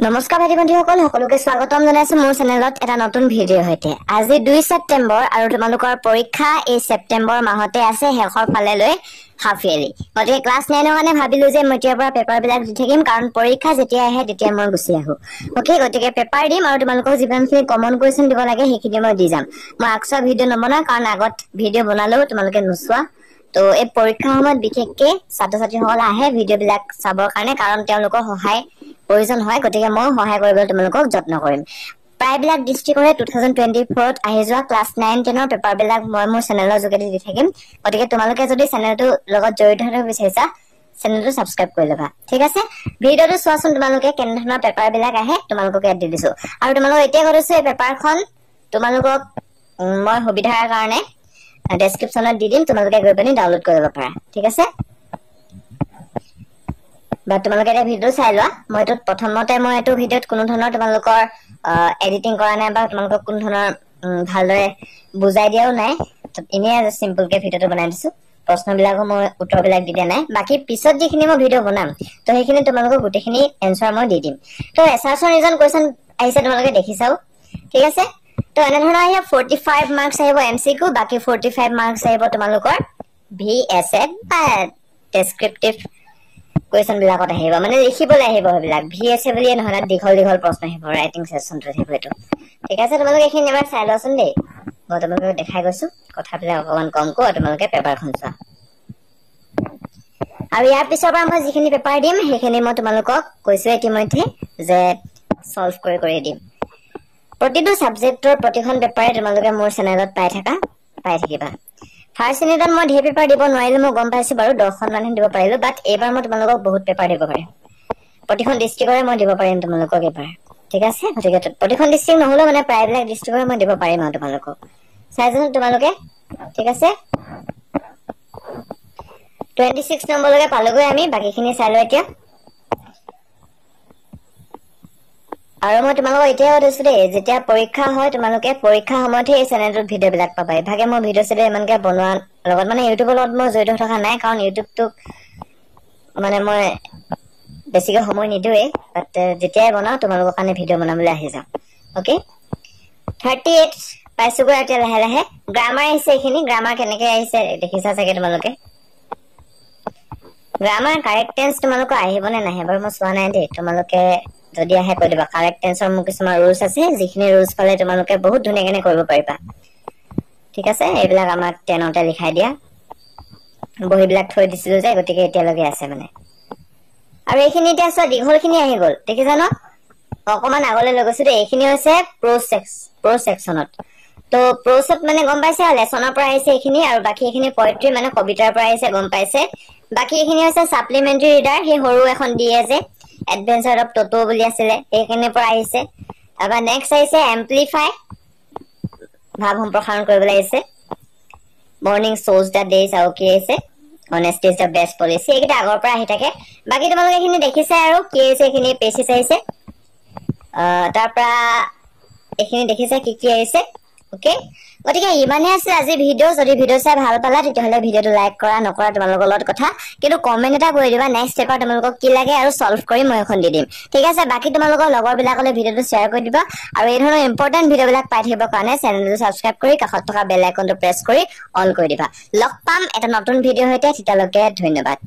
নমস্কাৰ ভাইটি ভণ্টিসকল সকলোকে স্বাগতম জনাইছো মোৰ চেনেলত এটা নতুন ভিডিঅ হৈতে আজি 2 ছেপ্টেম্বৰ আৰু তোমালোকৰ পৰীক্ষা এই ছেপ্টেম্বৰ মাহতে আছে শেষৰ ফালে লৈ হাফ ইয়াৰলি গতিকে ক্লাছ 9 ৰ কাৰণে ভাবিলো যে মই এতিয়াৰ পৰা পেপাৰ বিলাক দি থাকিম কাৰণ পৰীক্ষা যেতিয়া আহে তেতিয়া মই গুছি আহো ওকে গতিকে পেপাৰ দিম আৰু তোমালোকক যিমানখিনি কমন কোৱেশ্চন দিব লাগে সেইখিনি মই দি যাম মই আকচা ভিডিঅ নবনা কাৰণ আগত ভিডিঅ বনালো তোমালোকে নুচোৱা তো এই পৰীক্ষা সময়ত বিশেষকৈ ছাত্ৰ-ছাত্ৰীসকল আহে ভিডিঅ বিলাক চাবৰ কাৰণে কাৰণ তেওঁলোকৰ সহায় প্ৰয়োজন হয় গতিকে মই সহায় কৰিবলৈ তোমালোকক যত্ন কৰিম প্ৰায়বিলাক ডিস্ট্ৰিক্টৰে 2024 ত আহি যোৱা ক্লাছ 9 10 ৰ পেপাৰ বিলাক মই মোৰ চেনেলৰ যোগেদি দি থাকিম গতিকে তোমালোকে যদি চেনেলটো লগত জড়িত হৈ বিচাৰিছা চেনেলটো সাবস্ক্ৰাইব কৰি লবা ঠিক আছে ভিডিঅটো চোৱাচোন তোমালোকে কেনে ধৰণৰ পেপাৰ বিলাক আহে তোমালোকক এড দি দিছো আৰু তোমালোকক এতিয়া কৈছো এই পেপাৰখন তোমালোকক মই সুবিধাৰ কাৰণে ডেসক্ৰিপচনত দি দিম তোমালোকে গৈ পানি ডাউনলোড কৰিব পাৰা ঠিক আছে বা তোমালোকে এটা ভিডিও চাই লোৱা মই তো প্ৰথমতে মই এটো ভিডিওত কোনো ধৰণৰ তোমালোকৰ এডিটিং কৰা নাই বা তোমালোকক কোনো ধৰণৰ ভালদৰে বুজাই দিয়াও নাই ইনে আজ সিম্পল কে ভিডিওটো বনাই দিছো প্ৰশ্নবিলাকো মই উত্তৰবিলাক দি দিয়া নাই বাকি পিছত যিখিনি মই ভিডিও বনাম তো সেইখিনি তোমালোকক গুটেখিনি এনসাৰ মই দি দিম তো এছাৰছৰ ৰিজন কোৱেশ্চন আহিছে তোমালোকে দেখিছাও ঠিক আছে তো এনে ধৰণৰ আহে 45 মাৰ্কস আহিব এমসিকিউ বাকি 45 মাৰ্কস আহিব তোমালোকৰ ভিএছএ বা ডেসক্ৰিপটিভ কোৱেশ্চন বিলাকত আহিব মানে লিখিবলৈ আহিব হবিলাক ভিএছএ বুলি নহয় দীঘল দীঘল প্ৰশ্ন আহিব ৰাইটিং সেশনটো আহিব এটো ঠিক আছে তোমালোকে এখিনি এবাৰ চাই লওঁচোন দেই মই তোমালোকক দেখাই গৈছো কথাবিলাক অকমান কম কো তোমালোকে পেপাৰখন চোৱা আৰু ইয়াৰ পিছৰ পৰা মই যিখিনি পেপাৰ দিম সেইখিনি মই তোমালোকক কৈছো ইতিমধ্যে যে সলভ কৰি দিম প্ৰতিটো সাবজেক্টৰ প্ৰতিখন পেপাৰে তোমালোকে মোৰ চেনেলত পাই থাকিবা ফাৰ্স্ট ইউনিটত মই ধে পেপাৰ দিব নোৱাৰিলো মই গম পাইছো বাৰু 10খন মানে দিব পাৰিলো বাট এবাৰ মই তোমালোকক বহুত পেপাৰ দিব পাৰিম প্ৰতিখন ডিস্ট্ৰিক্টৰে মই দিব পাৰিম তোমালোকক এবাৰ ঠিক আছে গতিকে প্ৰতিখন ডিস্ট্ৰিক্ট নহলে মানে প্ৰায়বিলাক ডিস্ট্ৰিক্টৰে মই দিব পাৰিম তোমালোকক চাইজন তোমালোকে ঠিক আছে 26 নম্বৰলৈকে পালোগৈ আমি বাকিখিনি চাই লও এতিয়া আৰু মই তোমালোকক এতিয়াও কৈছো দেই যেতিয়া পৰীক্ষা হয় তোমালোকে পৰীক্ষা সময়তে এই চেনেলটোত ভিডিও বিলাক পাবা ভাগে মই ভিডিও চেলে ইমানকে বনোৱা লগত মানে ইউটিউবৰ লগত মই জড়িত থকা নাই কাৰণ ইউটিউবটো মানে মই বেছিকৈ সময় নিদিওয়ে বাট যেতিয়াই বনাও তোমালোকৰ কাৰণে ভিডিও বনাবলৈ আহি যাম ওকে 38 পাইছোগৈ এতিয়া লাহে লাহে গ্ৰামাৰ আহিছে এইখিনি গ্ৰামাৰ কেনেকৈ আহিছে দেখিছা চাগে তোমালোকে গ্ৰামাৰ কাৰেক্ট টেন্স তোমালোকৰ আহিবনে নাহে বাৰু মই চোৱা নাই দেই তোমালোকে যদি আহে কৈ দিবা কাৰেক্ট টেন্সৰ মোৰ কিছুমান ৰুলছ আছে যিখিনি ৰুলছ পালে তোমালোকে বহুত ধুনীয়াকৈ কৰিব পাৰিবা ঠিক আছে এইবিলাক আমাক 10তে লিখাই দিয়া বহিবিলাক থৈ দিছিলো যে গতিকে এতিয়ালৈকে আছে মানে আৰু এইখিনি এতিয়া আছে দীঘলখিনি আহি গল দেখিছা ন অকমান আগলৈ লৈ গৈছো দেই এইখিনি হৈছে প্ৰ সেকশনত তো প্ৰসেট মানে গম পাইছে লেসনৰ পৰা আহিছে এইখিনি আৰু বাকি এইখিনি পয়েট্ৰি মানে কবিতাৰ পৰা আহিছে গম পাইছে বাকি এইখিনি হৈছে সাপ্লিমেন্টাৰী ৰিডাৰ হে হৰু এখন দিয়ে যে এডভেঞ্চাৰ অফ টটো বুলি আছিলে এইখিনিৰ পৰা আহিছে আৰু নেক্সট আহিছে এমপ্লিফাই ভাব সম্প্ৰসাৰণ কৰিবলৈ আহিছে মৰ্নিং শোজ দা ডেজ আৰু কি আহিছে honesty is the best policy এইটা আগৰ পৰা আহি থাকে বাকি তোমালোকে এইখিনি দেখিছে আৰু কি আহিছে এইখিনি পেচিছ আহিছে তাৰ পৰা এইখিনি দেখিছে কি আহিছে ওকে গতিকে ইমানে আছে আজি ভিডিও যদি ভিডিও চাই ভাল পালা তেতিয়াহলে ভিডিওটো লাইক কৰা নকৰা তোমালোকৰ লগত কথা কিন্তু কমেন্ট এটা কৰি দিবা নেক্সট পেপাৰ তোমালোকক কি লাগে আৰু সলভ কৰি মই এখন দি দিম ঠিক আছে বাকি তোমালোকৰ লগৰ বিলাকলৈ ভিডিওটো শেয়াৰ কৰি দিবা আৰু এই ধৰণৰ ইম্পৰ্টেন্ট ভিডিও বিলাক পাই থাকিবৰ কাৰণে চেনেলটো সাবস্ক্ৰাইব কৰি কাষত থকা বেল আইকনটো প্ৰেছ কৰি অন কৰি দিবা লগ পাম এটা নতুন ভিডিও হৈতে তেতিয়ালৈকে ধন্যবাদ